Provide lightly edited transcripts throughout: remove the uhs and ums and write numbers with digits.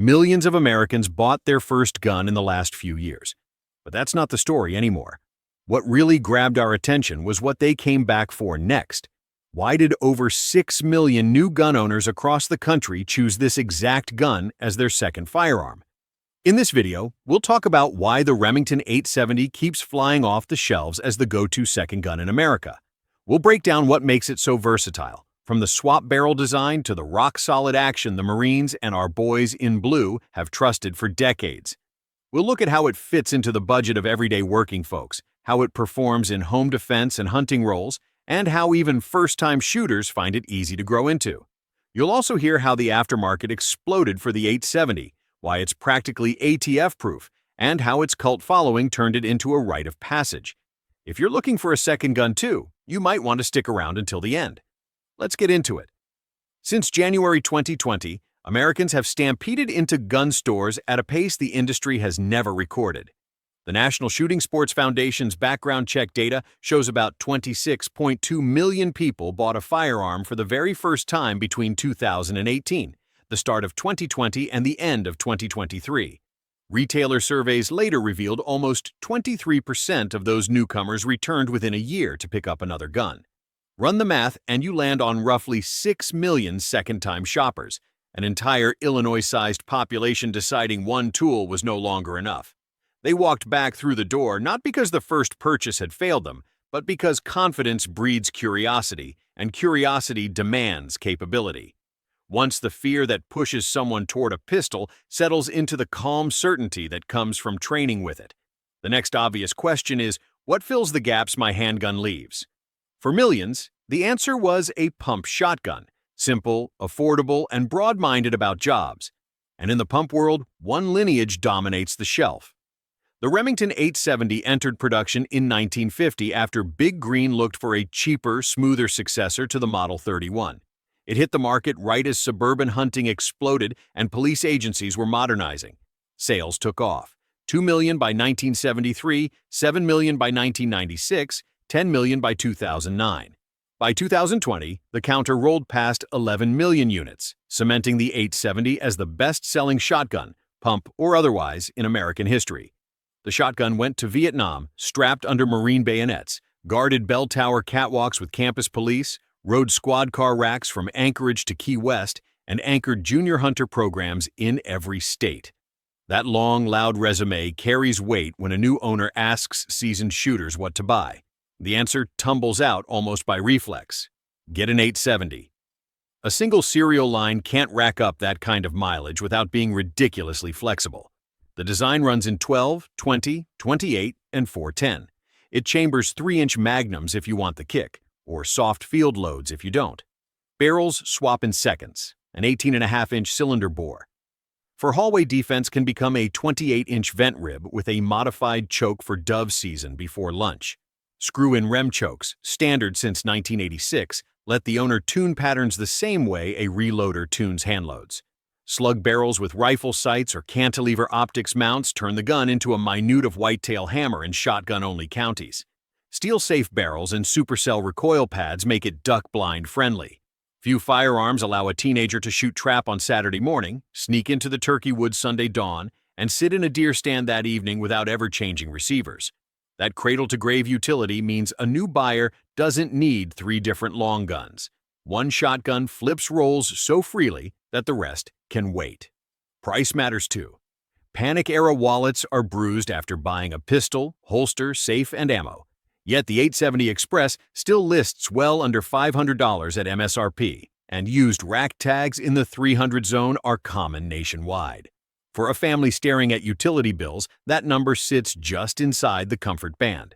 Millions of Americans bought their first gun in the last few years. But that's not the story anymore. What really grabbed our attention was what they came back for next. Why did over 6 million new gun owners across the country choose this exact gun as their second firearm? In this video, we'll talk about why the Remington 870 keeps flying off the shelves as the go-to second gun in America. We'll break down what makes it so versatile, from the swap barrel design to the rock-solid action the Marines and our boys in blue have trusted for decades. We'll look at how it fits into the budget of everyday working folks, how it performs in home defense and hunting roles, and how even first-time shooters find it easy to grow into. You'll also hear how the aftermarket exploded for the 870, why it's practically ATF-proof, and how its cult following turned it into a rite of passage. If you're looking for a second gun too, you might want to stick around until the end. Let's get into it. Since January 2020, Americans have stampeded into gun stores at a pace the industry has never recorded. The National Shooting Sports Foundation's background check data shows about 26.2 million people bought a firearm for the very first time between 2018, the start of 2020 and the end of 2023. Retailer surveys later revealed almost 23% of those newcomers returned within a year to pick up another gun. Run the math and you land on roughly 6 million second-time shoppers, an entire Illinois-sized population deciding one tool was no longer enough. They walked back through the door not because the first purchase had failed them, but because confidence breeds curiosity, and curiosity demands capability. Once the fear that pushes someone toward a pistol settles into the calm certainty that comes from training with it, the next obvious question is, what fills the gaps my handgun leaves? For millions, the answer was a pump shotgun, simple, affordable, and broad-minded about jobs. And in the pump world, one lineage dominates the shelf. The Remington 870 entered production in 1950 after Big Green looked for a cheaper, smoother successor to the Model 31. It hit the market right as suburban hunting exploded and police agencies were modernizing. Sales took off. 2 million by 1973, 7 million by 1996, 10 million by 2009. By 2020, the counter rolled past 11 million units, cementing the 870 as the best-selling shotgun, pump or otherwise, in American history. The shotgun went to Vietnam, strapped under Marine bayonets, guarded bell tower catwalks with campus police, rode squad car racks from Anchorage to Key West, and anchored junior hunter programs in every state. That long, loud resume carries weight when a new owner asks seasoned shooters what to buy. The answer tumbles out almost by reflex. Get an 870. A single serial line can't rack up that kind of mileage without being ridiculously flexible. The design runs in 12, 20, 28, and 410. It chambers 3-inch magnums if you want the kick, or soft field loads if you don't. Barrels swap in seconds, an 18.5-inch cylinder bore. For hallway defense can become a 28-inch vent rib with a modified choke for dove season before lunch. Screw-in rem chokes, standard since 1986, let the owner tune patterns the same way a reloader tunes handloads. Slug barrels with rifle sights or cantilever optics mounts turn the gun into a minute of whitetail hammer in shotgun-only counties. Steel-safe barrels and supercell recoil pads make it duck-blind friendly. Few firearms allow a teenager to shoot trap on Saturday morning, sneak into the turkey woods Sunday dawn, and sit in a deer stand that evening without ever changing receivers. That cradle-to-grave utility means a new buyer doesn't need 3 different long guns. One shotgun flips rolls so freely that the rest can wait. Price matters too. Panic-era wallets are bruised after buying a pistol, holster, safe, and ammo. Yet the 870 Express still lists well under $500 at MSRP, and used rack tags in the 300 zone are common nationwide. For a family staring at utility bills, that number sits just inside the comfort band.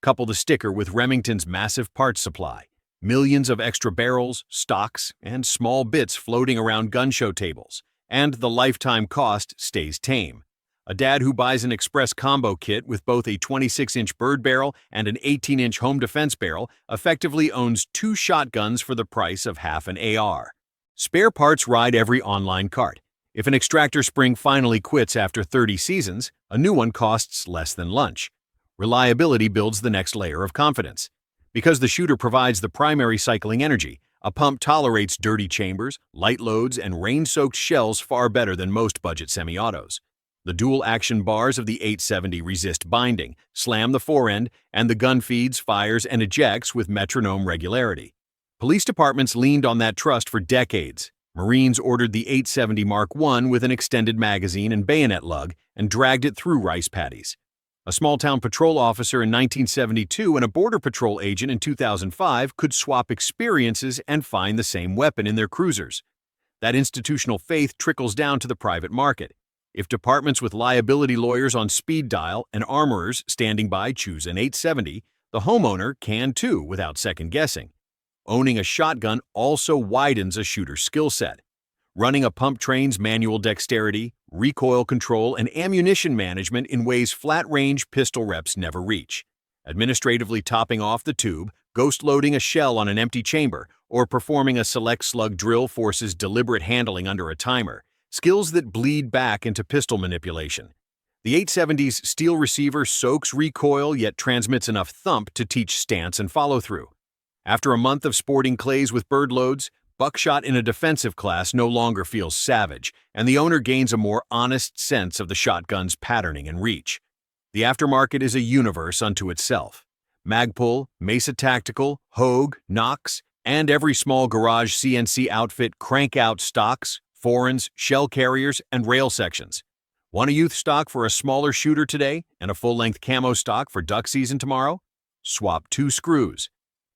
Couple the sticker with Remington's massive parts supply, millions of extra barrels, stocks, and small bits floating around gun show tables, and the lifetime cost stays tame. A dad who buys an Express combo kit with both a 26-inch bird barrel and an 18-inch home defense barrel effectively owns 2 shotguns for the price of half an AR. Spare parts ride every online cart. If an extractor spring finally quits after 30 seasons, a new one costs less than lunch. Reliability builds the next layer of confidence. Because the shooter provides the primary cycling energy, A pump tolerates dirty chambers, light loads, and rain-soaked shells far better than most budget semi-autos. The dual-action bars of the 870 resist binding, slam the forend, and the gun feeds, fires, and ejects with metronome regularity. Police departments leaned on that trust for decades. Marines ordered the 870 Mark I with an extended magazine and bayonet lug and dragged it through rice paddies. A small-town patrol officer in 1972 and a Border Patrol agent in 2005 could swap experiences and find the same weapon in their cruisers. That institutional faith trickles down to the private market. If departments with liability lawyers on speed dial and armorers standing by choose an 870, the homeowner can too without second-guessing. Owning a shotgun also widens a shooter's skill set. Running a pump trains manual dexterity, recoil control, and ammunition management in ways flat-range pistol reps never reach. Administratively topping off the tube, ghost-loading a shell on an empty chamber, or performing a select slug drill forces deliberate handling under a timer, skills that bleed back into pistol manipulation. The 870's steel receiver soaks recoil yet transmits enough thump to teach stance and follow-through. After a month of sporting clays with bird loads, buckshot in a defensive class no longer feels savage, and the owner gains a more honest sense of the shotgun's patterning and reach. The aftermarket is a universe unto itself. Magpul, Mesa Tactical, Hogue, Knox, and every small garage CNC outfit crank out stocks, forends, shell carriers, and rail sections. Want a youth stock for a smaller shooter today and a full-length camo stock for duck season tomorrow? Swap 2 screws.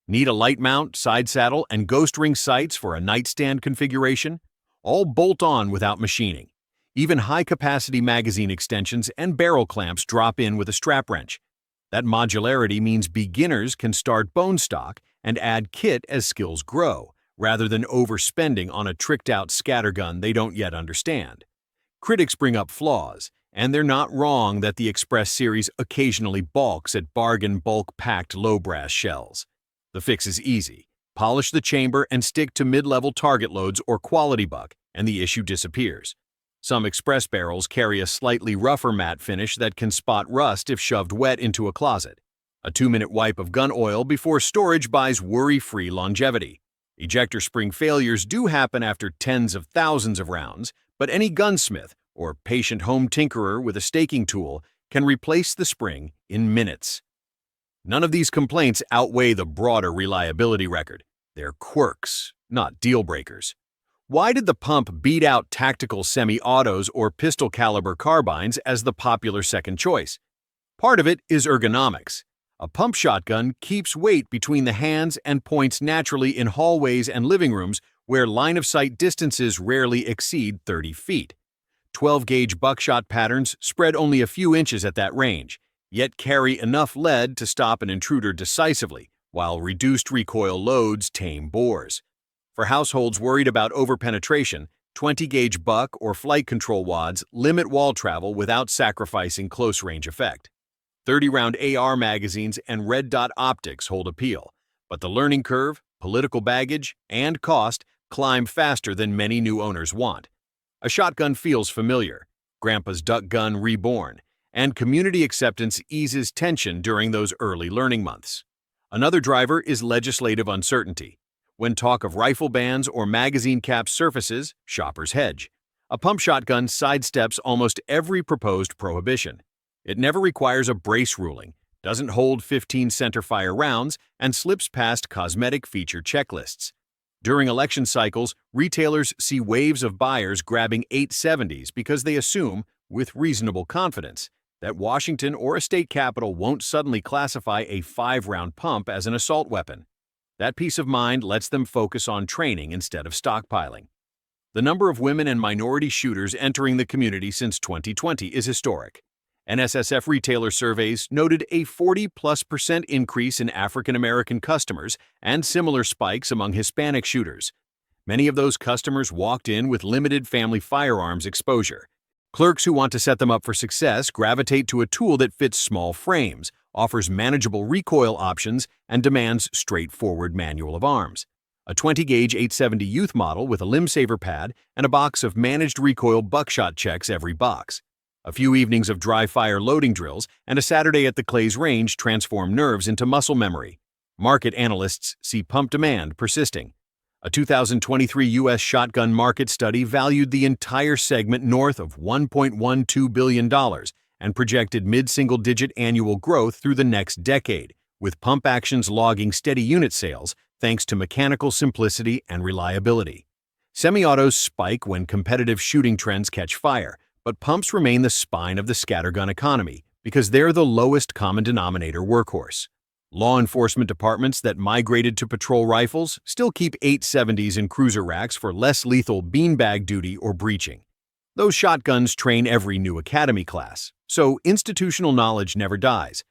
Need a light mount, side saddle, and ghost ring sights for a nightstand configuration? All bolt on without machining. Even high-capacity magazine extensions and barrel clamps drop in with a strap wrench. That modularity means beginners can start bone stock and add kit as skills grow, rather than overspending on a tricked-out scattergun they don't yet understand. Critics bring up flaws, and they're not wrong that the Express series occasionally balks at bargain bulk-packed low-brass shells. The fix is easy. Polish the chamber and stick to mid-level target loads or quality buck, and the issue disappears. Some Express barrels carry a slightly rougher matte finish that can spot rust if shoved wet into a closet. A 2-minute wipe of gun oil before storage buys worry-free longevity. Ejector spring failures do happen after tens of thousands of rounds, but any gunsmith or patient home tinkerer with a staking tool can replace the spring in minutes. None of these complaints outweigh the broader reliability record. They're quirks, not deal-breakers. Why did the pump beat out tactical semi-autos or pistol-caliber carbines as the popular second choice? Part of it is ergonomics. A pump shotgun keeps weight between the hands and points naturally in hallways and living rooms where line-of-sight distances rarely exceed 30 feet. 12-gauge buckshot patterns spread only a few inches at that range, yet carry enough lead to stop an intruder decisively, while reduced recoil loads tame bores. For households worried about overpenetration, 20-gauge buck or flight control wads limit wall travel without sacrificing close-range effect. 30-round AR magazines and red dot optics hold appeal, but the learning curve, political baggage, and cost climb faster than many new owners want. A shotgun feels familiar, Grandpa's duck gun reborn, and community acceptance eases tension during those early learning months. Another driver is legislative uncertainty. When talk of rifle bans or magazine caps surfaces, shoppers hedge. A pump shotgun sidesteps almost every proposed prohibition. It never requires a brace ruling, doesn't hold 15 centerfire rounds, and slips past cosmetic feature checklists. During election cycles, retailers see waves of buyers grabbing 870s because they assume, with reasonable confidence, that Washington or a state capital won't suddenly classify a 5-round pump as an assault weapon. That peace of mind lets them focus on training instead of stockpiling. The number of women and minority shooters entering the community since 2020 is historic. NSSF retailer surveys noted a 40+% increase in African American customers and similar spikes among Hispanic shooters. Many of those customers walked in with limited family firearms exposure. Clerks who want to set them up for success gravitate to a tool that fits small frames, offers manageable recoil options, and demands straightforward manual of arms. A 20-gauge 870 youth model with a limb saver pad and a box of managed recoil buckshot checks every box. A few evenings of dry-fire loading drills and a Saturday at the Clays range transform nerves into muscle memory. Market analysts see pump demand persisting. A 2023 U.S. shotgun market study valued the entire segment north of $1.12 billion and projected mid-single-digit annual growth through the next decade, with pump actions logging steady unit sales thanks to mechanical simplicity and reliability. Semi-autos spike when competitive shooting trends catch fire, but pumps remain the spine of the scattergun economy because they're the lowest common denominator workhorse. Law enforcement departments that migrated to patrol rifles still keep 870s in cruiser racks for less lethal beanbag duty or breaching. Those shotguns train every new academy class, so institutional knowledge never dies.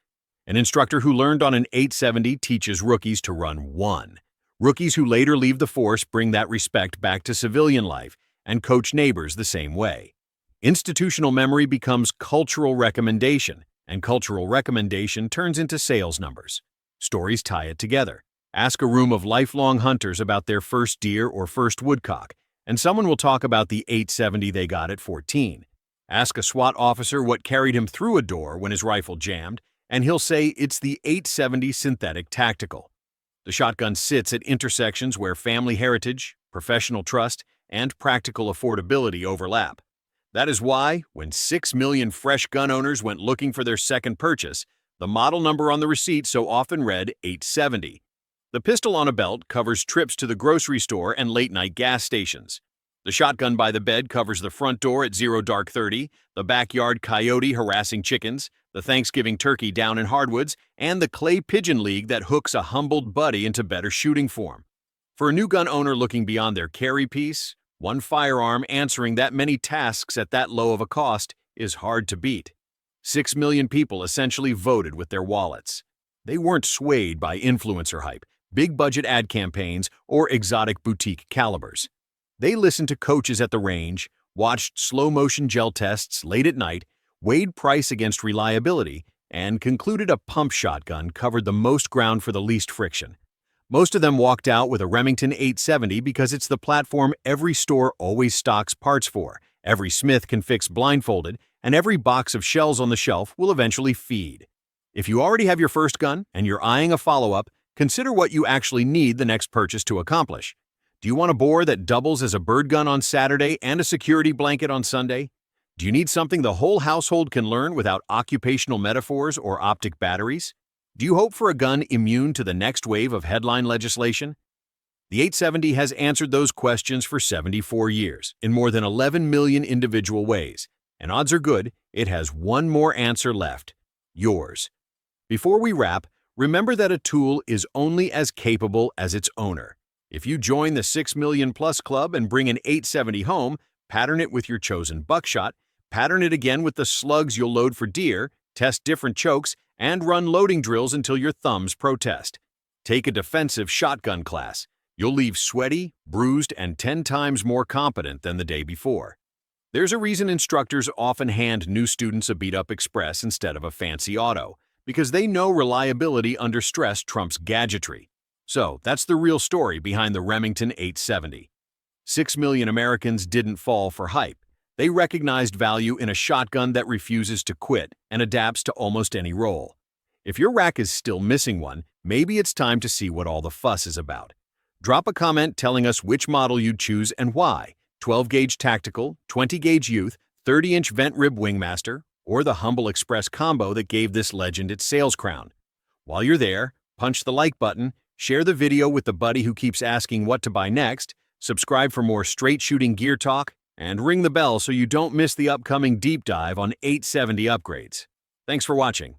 An instructor who learned on an 870 teaches rookies to run one. Rookies who later leave the force bring that respect back to civilian life and coach neighbors the same way. Institutional memory becomes cultural recommendation, and cultural recommendation turns into sales numbers. Stories tie it together. Ask a room of lifelong hunters about their first deer or first woodcock, and someone will talk about the 870 they got at 14. Ask a SWAT officer what carried him through a door when his rifle jammed, and he'll say it's the 870 Synthetic Tactical. The shotgun sits at intersections where family heritage, professional trust, and practical affordability overlap. That is why, when 6 million fresh gun owners went looking for their second purchase, the model number on the receipt so often read 870. The pistol on a belt covers trips to the grocery store and late-night gas stations. The shotgun by the bed covers the front door at 0 dark 30, the backyard coyote harassing chickens, the Thanksgiving turkey down in hardwoods, and the clay pigeon league that hooks a humbled buddy into better shooting form. For a new gun owner looking beyond their carry piece, one firearm answering that many tasks at that low of a cost is hard to beat. 6 million people essentially voted with their wallets. They weren't swayed by influencer hype, big-budget ad campaigns, or exotic boutique calibers. They listened to coaches at the range, watched slow-motion gel tests late at night, weighed price against reliability, and concluded a pump shotgun covered the most ground for the least friction. Most of them walked out with a Remington 870 because it's the platform every store always stocks parts for, every smith can fix blindfolded, and every box of shells on the shelf will eventually feed. If you already have your first gun and you're eyeing a follow-up, consider what you actually need the next purchase to accomplish. Do you want a bore that doubles as a bird gun on Saturday and a security blanket on Sunday? Do you need something the whole household can learn without occupational metaphors or optic batteries? Do you hope for a gun immune to the next wave of headline legislation? The 870 has answered those questions for 74 years, in more than 11 million individual ways, and odds are good it has one more answer left: yours. Before we wrap, remember that a tool is only as capable as its owner. If you join the 6 million plus club and bring an 870 home, pattern it with your chosen buckshot, pattern it again with the slugs you'll load for deer, test different chokes, and run loading drills until your thumbs protest. Take a defensive shotgun class. You'll leave sweaty, bruised, and 10 times more competent than the day before. There's a reason instructors often hand new students a beat-up Express instead of a fancy auto, because they know reliability under stress trumps gadgetry. So, that's the real story behind the Remington 870. 6 million Americans didn't fall for hype. They recognized value in a shotgun that refuses to quit and adapts to almost any role. If your rack is still missing one, maybe it's time to see what all the fuss is about. Drop a comment telling us which model you'd choose and why: 12-gauge Tactical, 20-gauge Youth, 30-inch Vent Rib Wingmaster, or the Humble Express combo that gave this legend its sales crown. While you're there, punch the like button, share the video with the buddy who keeps asking what to buy next, subscribe for more straight-shooting gear talk, and ring the bell so you don't miss the upcoming deep dive on 870 upgrades. Thanks for watching.